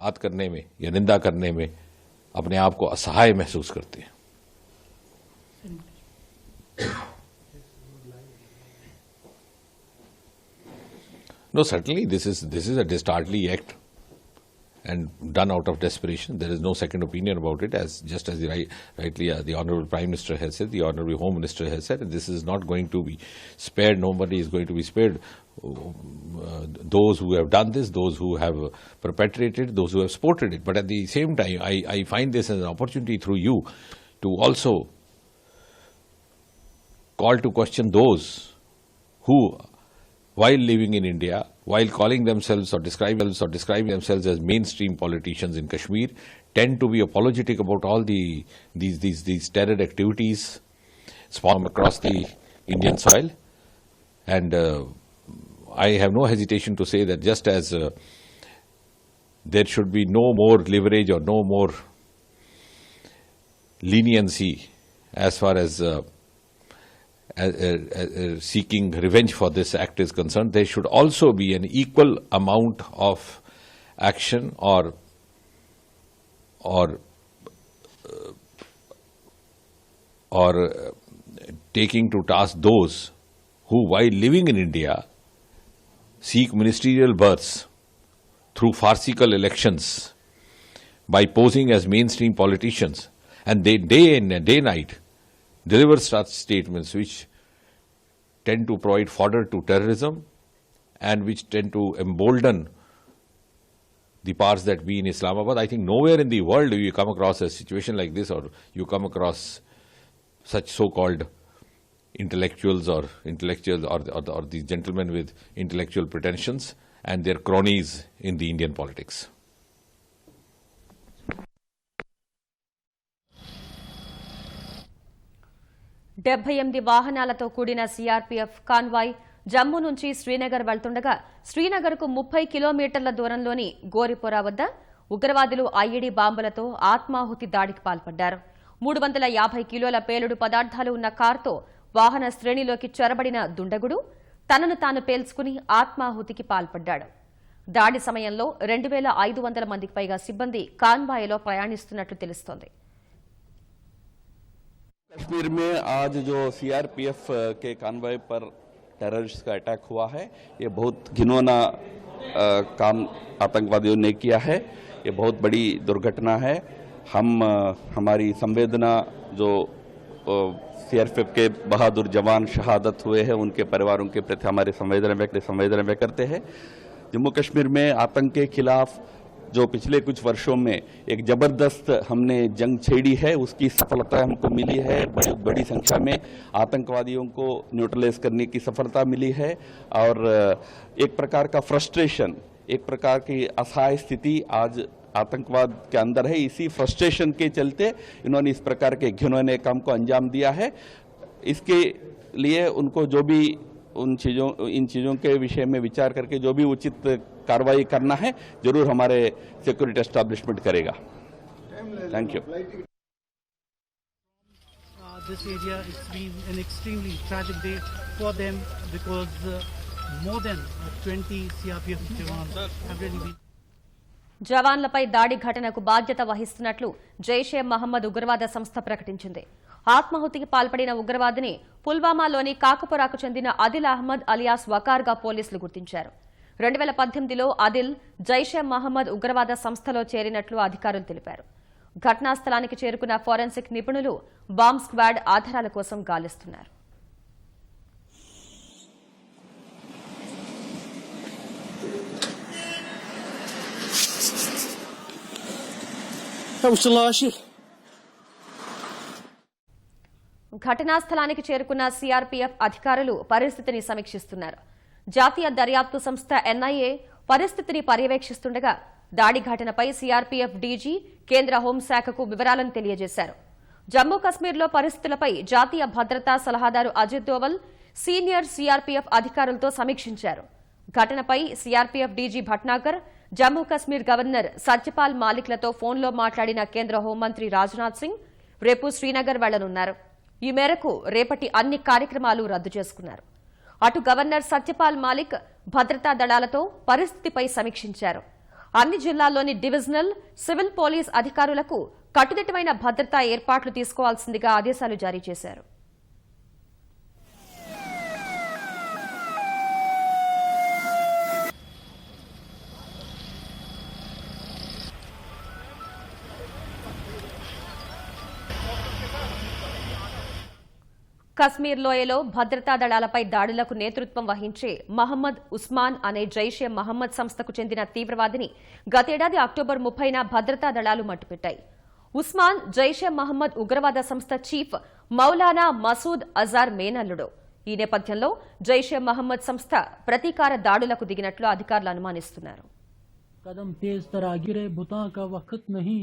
बात करने में या निंदा करने में अपने आप को असहाय महसूस करते हैं। No, certainly this is a dastardly act and done out of desperation. There is no second opinion about it, just as rightly the Honourable Prime Minister has said, the Honourable Home Minister has said, and this is not going to be spared. Nobody is going to be spared. Those who have done this, those who have perpetrated, those who have supported it. But at the same time, I find this as an opportunity through you to also call to question those who, while living in India, while calling themselves or describing themselves as mainstream politicians in Kashmir, tend to be apologetic about all these terror activities spawned across the Indian soil. And I have no hesitation to say that just as there should be no more leverage or no more leniency as far as seeking revenge for this act is concerned, there should also be an equal amount of action or taking to task those who, while living in India, seek ministerial berths through farcical elections by posing as mainstream politicians, and they day night deliver such statements which tend to provide fodder to terrorism and which tend to embolden the powers that be in Islamabad. I think nowhere in the world do you come across a situation like this, or you come across such so-called intellectuals or these gentlemen with intellectual pretensions and their cronies in the Indian politics. $78 వాహనాలతో కూడిన CRPF convoy Jammu నుంచి శ్రీనగర్ వెళ్తుండగా శ్రీనగర్కు 30 కిలోమీటర్ల దూరంలోని గోరిపోరా వద్ద ఉగ్రవాదులు IED బాంబులతో ఆత్మాహుతి దాడికి పాల్పడ్డారు. 350 కిలోల పేలుడు పదార్థాలు ఉన్న కారుతో వాహన శ్రేణిలోకి చొరబడిన దుండగుడు తనను తాను పేల్చుకుని ఆత్మాహుతికి పాల్పడ్డాడు. దాడి సమయంలో 2500 మందికి పైగా సిబ్బంది కాన్వాయ్లో ప్రయాణిస్తున్నట్లు తెలుస్తోంది. कश्मीर में आज जो सीआरपीएफ के कानवाय पर टेररिस्ट का अटैक हुआ है, ये बहुत घिनौना काम आतंकवादियों ने किया है. ये बहुत बड़ी दुर्घटना है. हम हमारी संवेदना जो सीआरपीएफ के बहादुर जवान शहादत हुए हैं उनके परिवारों के प्रति हमारी संवेदना व्यक्त करते हैं. जम्मू कश्मीर में आतंक के खिलाफ जो पिछले कुछ वर्षों में एक जबरदस्त हमने जंग छेड़ी है, उसकी सफलता हमको मिली है. बड़ी संख्या में आतंकवादियों को न्यूट्रलाइज करने की सफलता मिली है. और एक प्रकार का फ्रस्ट्रेशन, एक प्रकार की असहाय स्थिति आज आतंकवाद के अंदर है. इसी फ्रस्ट्रेशन के चलते इन्होंने इस प्रकार के घिनौने काम को अंजाम दिया है. इसके लिए उनको जो भी इन चीज़ों के विषय में विचार करके जो भी उचित कार्रवाई करना है जरूर हमारे सिक्योरिटी एस्टैब्लिशमेंट करेगा. Thank you. This area has been an extremely tragic day for them because more than 20 CRPF jawans have really been. జవాన్లపై దాడి ఘటనకు బాధ్యత వహిస్తున్నట్లు జైషే మహమ్మద్ ఉగ్రవాద సంస్థ ప్రకటించింది. ఆత్మాహుతికి పాల్పడిన ఉగ్రవాదిని పుల్వామాలోని కాకపురాకు చెందిన అదిల్ అహ్మద్ అలియాస్ వకార్గా పోలీసులు గుర్తించారు. 2018లో అదిల్ జైషే మహమ్మద్ ఉగ్రవాద సంస్థలో చేరినట్లు అధికారులు తెలిపారు. ఘటనా స్థలానికి చేరుకున్న ఫోరెన్సిక్ నిపుణులు బాంబ్ స్క్వాడ్ ఆధారాల కోసం గాలిస్తున్నారు. ఘటనా స్థలానికి చేరుకున్న సీఆర్పీఎఫ్ అధికారులు పరిస్థితిని సమీక్షిస్తున్నారు. జాతీయ దర్యాప్తు సంస్థ ఎన్ఐఏ పరిస్థితిని పర్యవేక్షిస్తుండగా దాడి ఘటనపై సీఆర్పీఎఫ్ డీజీ కేంద్ర హోంశాఖకు వివరాలను తెలియజేశారు. జమ్మూ కశ్మీర్లో పరిస్థితులపై జాతీయ భద్రతా సలహాదారు అజిత్ దోవల్ సీనియర్ సీఆర్పీఎఫ్ అధికారులతో సమీక్షించారు. ఘటనపై CRPF DG Bhatnagar, Jammu Kashmir governor Satyapal మాలిక్లతో ఫోన్లో మాట్లాడిన కేంద్ర హోంమంత్రి రాజ్నాథ్ సింగ్ రేపు శ్రీనగర్ వెళ్లనున్నారు. ఈ మేరకు రేపటి అన్ని కార్యక్రమాలు రద్దు చేసుకున్నారు. అటు గవర్నర్ సత్యపాల్ మాలిక్ భద్రతా దళాలతో పరిస్థితిపై సమీక్షించారు. అన్ని జిల్లాల్లోని డివిజనల్, సివిల్ పోలీస్ అధికారులకు కట్టుదిట్టమైన భద్రతా ఏర్పాట్లు తీసుకోవాల్సిందిగా ఆదేశాలు జారీ చేశారు. కశ్మీర్ లోయలో భద్రతా దళాలపై దాడులకు నేతృత్వం వహించే మహమ్మద్ ఉస్మాన్ అనే జైషే మహమ్మద్ సంస్థకు చెందిన తీవ్రవాదిని గతేడాది అక్టోబర్ 30న భద్రతా దళాలు మట్టుపెట్టాయి. ఉస్మాన్ జైషే మహమ్మద్ ఉగ్రవాద సంస్థ చీఫ్ మౌలానా మసూద్ అజార్ మేనల్లుడు. ఈ నేపథ్యంలో జైషే మహమ్మద్ సంస్థ ప్రతీకార దాడులకు దిగినట్లు అధికారులు అనుమానిస్తున్నారు. कदम तेज तरागिर बुता का वक्त नहीं.